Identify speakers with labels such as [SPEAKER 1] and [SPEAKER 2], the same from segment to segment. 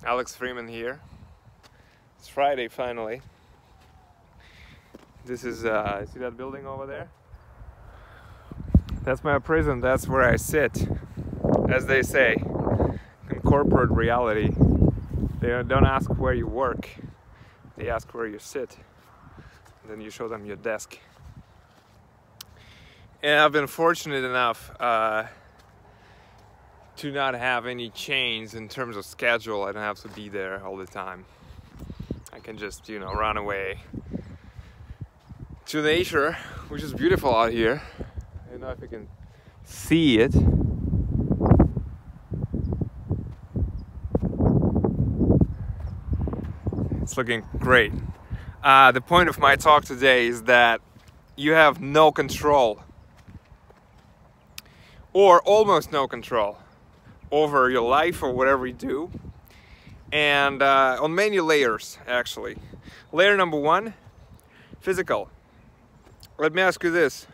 [SPEAKER 1] Alex Freeman here. It's Friday finally. This is, see that building over there? That's my prison, that's where I sit. As they say, in corporate reality, they don't ask where you work, they ask where you sit. And then you show them your desk. And I've been fortunate enough to not have any chains in terms of schedule. I don't have to be there all the time. I can just, run away to nature, which is beautiful out here. I don't know if you can see it. It's looking great. The point of my talk today is that you have no control, or almost no control, over your life or whatever you do, and on many layers actually. Layer number one, physical. Let me ask you this: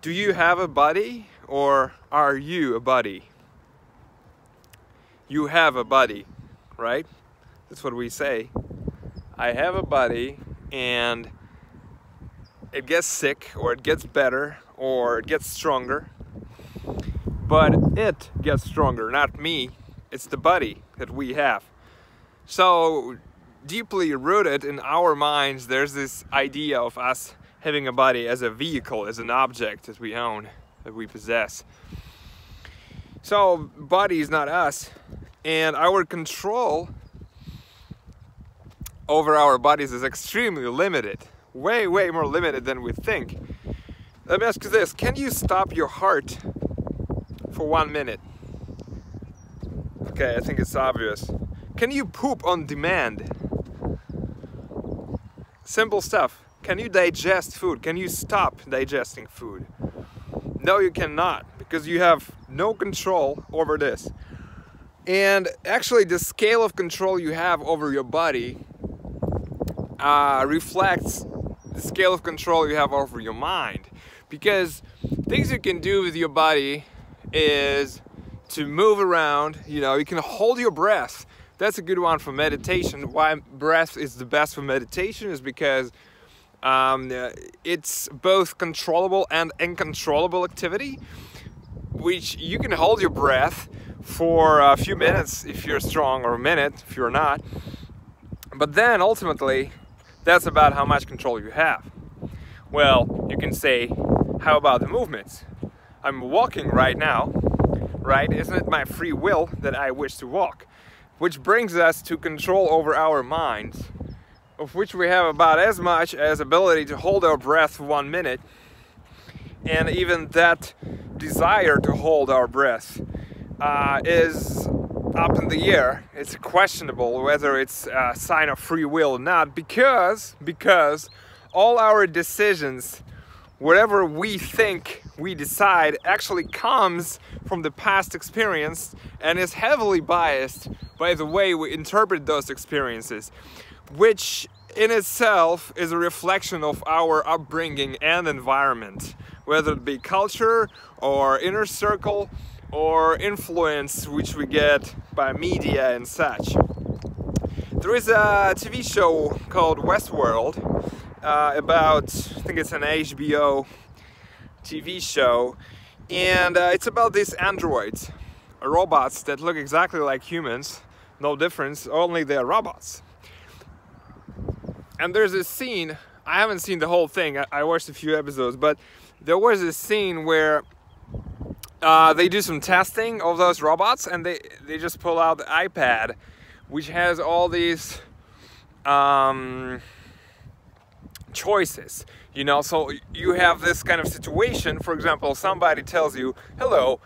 [SPEAKER 1] do you have a body, or are you a body? You have a body, right? That's what we say. I have a body, and it gets sick, or it gets better, or it gets stronger. But it gets stronger, not me. It's the body that we have. So deeply rooted in our minds, there's this idea of us having a body as a vehicle, as an object that we own, that we possess. So body is not us, and our control over our bodies is extremely limited. Way more limited than we think. Let me ask you this: can you stop your heart for 1 minute? Okay, I think it's obvious. Can you poop on demand? Simple stuff. Can you digest food? Can you stop digesting food? No, you cannot, because you have no control over this. And actually, the scale of control you have over your body reflects the scale of control you have over your mind. Because things you can do with your body is to move around. You can hold your breath. That's a good one for meditation. Why breath is the best for meditation is because it's both controllable and uncontrollable activity, which you can hold your breath for a few minutes if you're strong, or a minute if you're not. But then ultimately, that's about how much control you have. Well, you can say, how about the movements? I'm walking right now, right? Isn't it my free will that I wish to walk? Which brings us to control over our minds, of which we have about as much as ability to hold our breath for 1 minute. And even that desire to hold our breath is up in the air. It's questionable whether it's a sign of free will or not, because all our decisions, whatever we think we decide, actually comes from the past experience and is heavily biased by the way we interpret those experiences, which in itself is a reflection of our upbringing and environment, whether it be culture or inner circle or influence which we get by media and such. There is a TV show called Westworld about, I think it's an HBO TV show, and it's about these androids, robots that look exactly like humans, no difference, only they're robots. And there's this scene, I haven't seen the whole thing, I watched a few episodes, but there was this scene where they do some testing of those robots, and they just pull out the iPad, which has all these choices, so you have this kind of situation. For example, somebody tells you hello,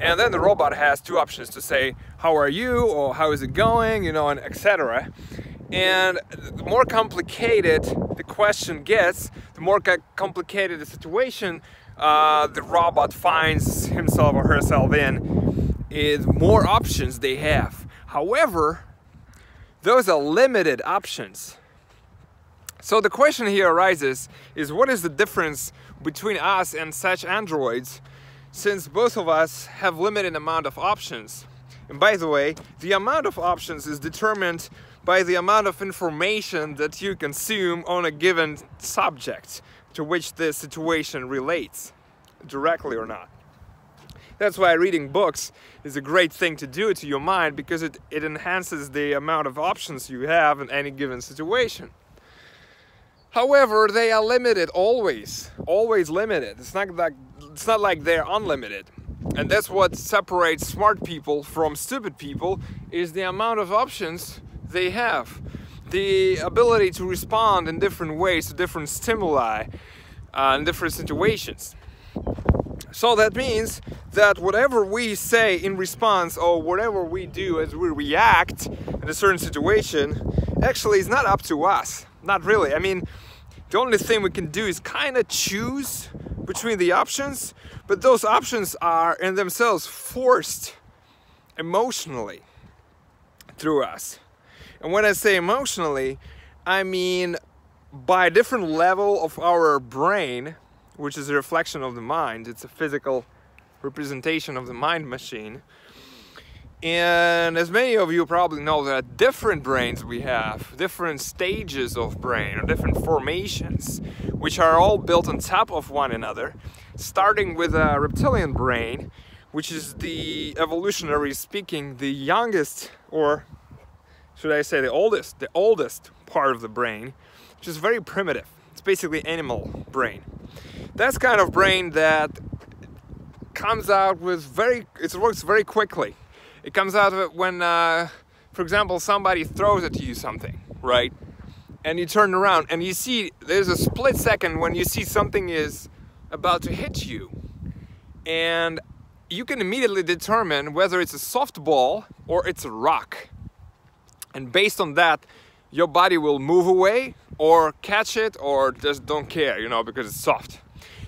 [SPEAKER 1] and then the robot has two options to say how are you, or how is it going, and etc. And the more complicated the question gets, the more complicated the situation the robot finds himself or herself in, is more options they have. However, those are limited options. So the question here arises is, what is the difference between us and such androids, since both of us have limited amount of options? And by the way, the amount of options is determined by the amount of information that you consume on a given subject to which the situation relates, directly or not. That's why reading books is a great thing to do to your mind, because it enhances the amount of options you have in any given situation. However, they are limited always limited. It's not like they're unlimited. And that's what separates smart people from stupid people, is the amount of options they have. The ability to respond in different ways to different stimuli in different situations. So that means that whatever we say in response, or whatever we do as we react in a certain situation, actually is not up to us. Not really. I mean, the only thing we can do is kind of choose between the options, but those options are in themselves forced emotionally through us. And when I say emotionally, I mean by a different level of our brain, which is a reflection of the mind. It's a physical representation of the mind machine. And as many of you probably know, there are different brains we have, different stages of brain, or different formations, which are all built on top of one another, starting with a reptilian brain, which is the, evolutionary speaking, the youngest, or should I say the oldest part of the brain, which is very primitive. It's basically animal brain. That's kind of brain that comes out with it works very quickly. It comes out of it when, for example, somebody throws at you something, right? And you turn around and you see, there's a split second when you see something is about to hit you. And you can immediately determine whether it's a soft ball or it's a rock. And based on that, your body will move away or catch it or just don't care, you know, because it's soft.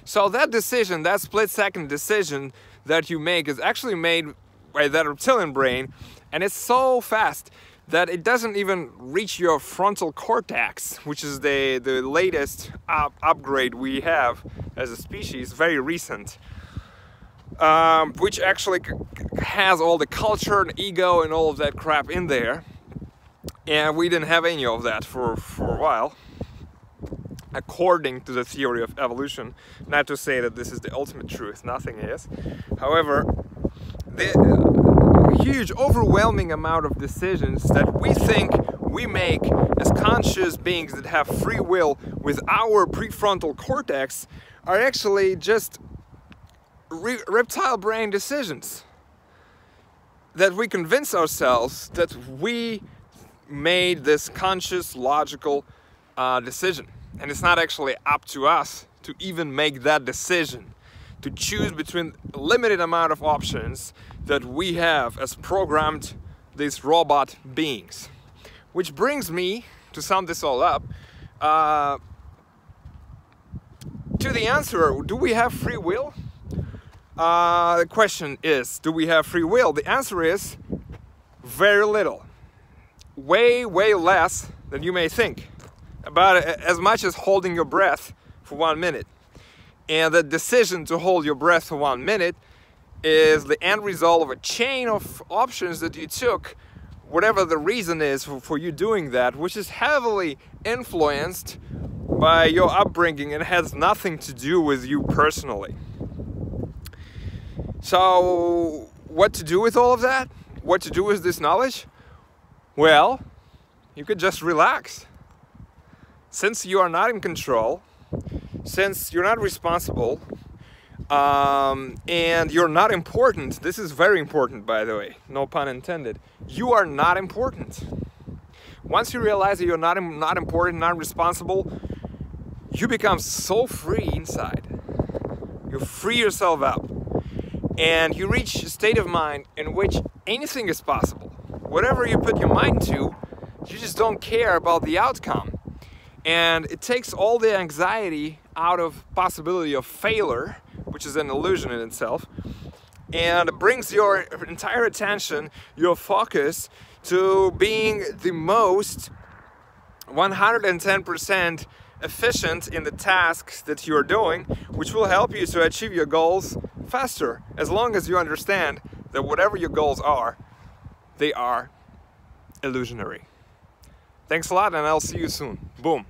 [SPEAKER 1] So that decision, that split-second decision that you make is actually made by that reptilian brain, and it's so fast that it doesn't even reach your frontal cortex, which is the latest upgrade we have as a species, very recent, which actually has all the culture and ego and all of that crap in there. And we didn't have any of that for a while, according to the theory of evolution. Not to say that this is the ultimate truth, nothing is. However, the huge, overwhelming amount of decisions that we think we make as conscious beings that have free will with our prefrontal cortex are actually just reptile brain decisions. That we convince ourselves that we made this conscious, logical decision. And it's not actually up to us to even make that decision, to choose between a limited amount of options that we have as programmed these robot beings. Which brings me, to sum this all up, to the answer, do we have free will? The question is, do we have free will? The answer is very little. Way less than you may think. About as much as holding your breath for 1 minute. And the decision to hold your breath for 1 minute is the end result of a chain of options that you took, whatever the reason is for you doing that, which is heavily influenced by your upbringing and has nothing to do with you personally. So, what to do with all of that? What to do with this knowledge? Well, you could just relax. Since you are not in control, since you're not responsible, and you're not important, this is very important, by the way, no pun intended, you are not important. Once you realize that you're not important, not responsible, you become so free inside. You free yourself up, and you reach a state of mind in which anything is possible. Whatever you put your mind to, you just don't care about the outcome. And it takes all the anxiety out of possibility of failure, which is an illusion in itself, and brings your entire attention, your focus, to being the most 110% efficient in the tasks that you're doing, which will help you to achieve your goals faster, as long as you understand that whatever your goals are, they are illusionary. Thanks a lot, and I'll see you soon. Boom.